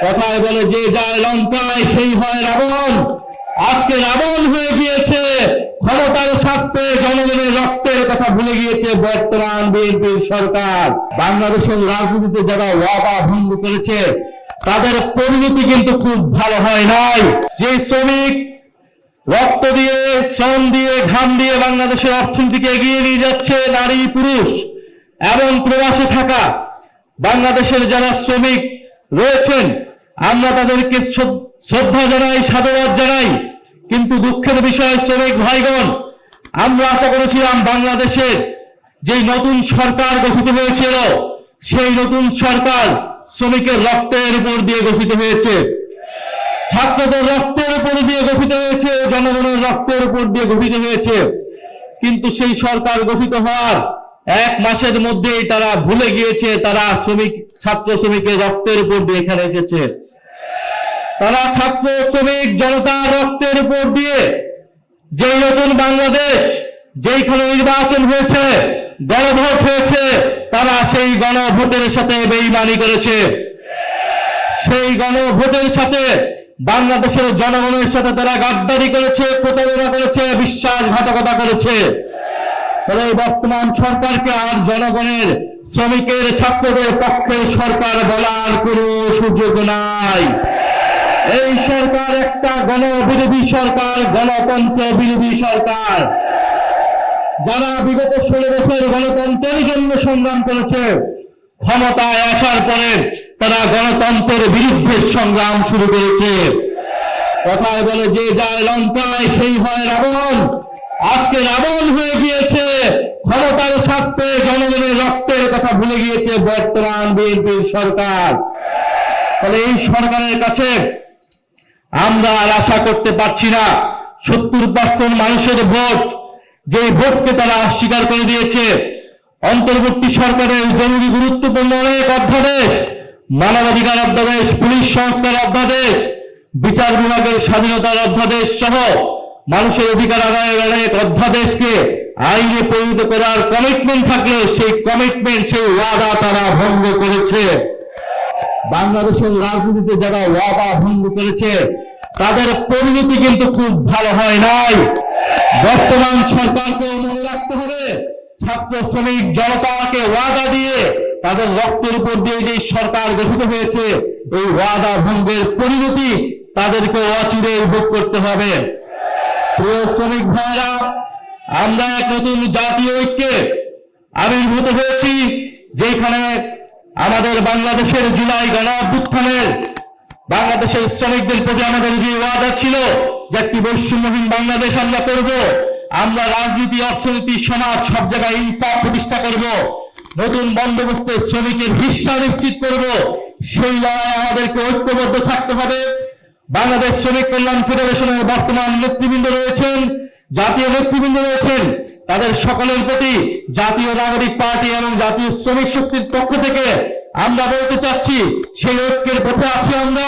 কথায় বলে যে যায় লঙ্কায় সেই হয় রাবণ। আজকে রাবণ হয়ে গিয়েছে ক্ষমতার স্বার্থে জনগণের রক্তের কথা ভুলে গিয়েছে বর্তমান বিএনপির সরকার। বাংলাদেশের রাজনীতিতে যারা ওয়াদা ভঙ্গ করেছে তাদের পরিণতি কিন্তু খুব ভালো হয় নাই। যে শ্রমিক রক্ত দিয়ে, শ্রম দিয়ে, ঘাম দিয়ে বাংলাদেশের অর্থনীতিকে এগিয়ে নিয়ে যাচ্ছে, নারী পুরুষ এবং প্রবাসে থাকা বাংলাদেশের যারা শ্রমিক রয়েছেন, আমরা তাদেরকে শ্রদ্ধা জানাই, সাধুবাদ জানাই। কিন্তু দুঃখের বিষয় শ্রমিক ভাইগণ, আমরা আশা করেছিলাম বাংলাদেশের যে নতুন সরকার গঠিত হয়েছিল সেই নতুন সরকার শ্রমিকের রক্তের উপর দিয়ে গঠিত হয়েছে, ছাত্রদের রক্তের উপর দিয়ে গঠিত হয়েছে, জনগণের রক্তের উপর দিয়ে গঠিত হয়েছে। কিন্তু সেই সরকার গঠিত হওয়ার 1 মাসের মধ্যেই তারা ভুলে গিয়েছে তারা ছাত্র শ্রমিকের রক্তের উপর দিয়ে এখানে এসেছে। তারা ছাত্র শ্রমিক জনতার রক্তের উপর দিয়ে যেই নতুন বাংলাদেশ, যেইখানে নির্বাচন হয়েছে, গণভোট হয়েছে, তারা সেই গণভোটের সাথে বেইমানি করেছে। সেই গণভোটের সাথে বাংলাদেশের জনগণের সাথে তারা গাদ্দারি করেছে, প্রতারণা করেছে, বিশ্বাসঘাতকতা করেছে। তবে বর্তমান সরকারকে আর জনগণের, শ্রমিকের, ছাত্রদের পক্ষের সরকার বলার কোনো সুযোগ নাই। এই সরকার একটা গণবিরোধী সরকার, গণতন্ত্র বিরোধী সরকার। যারা বিগত 16 বছর গণতন্ত্রের জন্য সংগ্রাম করেছে, ক্ষমতায় আসার পরে তারা গণতন্ত্রের বিরুদ্ধে সংগ্রাম শুরু করেছে। কথায় বলে যে যায় লঙ্কায় সেই হয় রাবণ। আজকে রাবণ হয়ে গিয়েছে ক্ষমতার স্বার্থে জনগণের রক্তের কথা ভুলে গিয়েছে বর্তমান বিএনপির সরকার। ফলে এই সরকারের কাছে আমরা আর আশা করতে পারছি না। 70% মানুষের ভোট, যে ভোটকে তারা অস্বীকার করে দিয়েছে। অন্তর্বর্তী সরকারের জরুরি গুরুত্বপূর্ণ অনেক অধ্যাদেশ, মানবাধিকার অধ্যাদেশ, পুলিশ সংস্কার অধ্যাদেশ, বিচার বিভাগের স্বাধীনতার অধ্যাদেশ সহ মানুষের অধিকার আদায়ের অনেক অধ্যাদেশকে আইনে পরিণত করার কমিটমেন্ট থাকলেও সেই কমিটমেন্ট, সেই ওয়াদা তারা ভঙ্গ করেছে। বাংলাদেশের রাজনীতিতে যারা ওয়াদা ভঙ্গ করেছে তাদের পরিণতি কিন্তু খুব ভালো হয় নাই। বর্তমান সরকারকে মনে রাখতে হবে, ছাত্র শ্রমিক জনতাকে ওয়াদা দিয়ে তাদের রক্তের উপর দিয়ে যে সরকার গঠিত হয়েছে, এই ওয়াদা ভঙ্গের পরিণতি তাদেরকে অচিরেই ভোগ করতে হবে। প্রিয় শ্রমিক ভাইরা, আমরা এক নতুন জাতীয় ঐক্যে আবির্ভূত হয়েছি, যেখানে আমাদের বাংলাদেশের জুলাই গণ অভ্যুত্থানের বাংলাদেশের শ্রমিকদের প্রতি আমাদের যে ওয়াদা ছিল যে একটি বৈষম্যহীন বাংলাদেশ আমরা করব, আমরা রাজনীতি, অর্থনীতি, সমাজ সব জায়গায় ইনসাফ প্রতিষ্ঠা করব, নতুন বন্দোবস্তে শ্রমিকের হিস্সা নিশ্চিত করব। সেই লড়াই আমাদেরকে ঐক্যবদ্ধ থাকতে হবে। বাংলাদেশ শ্রমিক কল্যাণ ফেডারেশনের বর্তমান নেতৃবৃন্দ রয়েছেন, জাতীয় নেতৃবৃন্দ রয়েছেন, তাদের সকলের প্রতি জাতীয় নাগরিক পার্টি এবং জাতীয় শ্রমিক শক্তির পক্ষ থেকে আমরা বলতে চাচ্ছি, সেই ঐক্যের পথে আছি আমরা।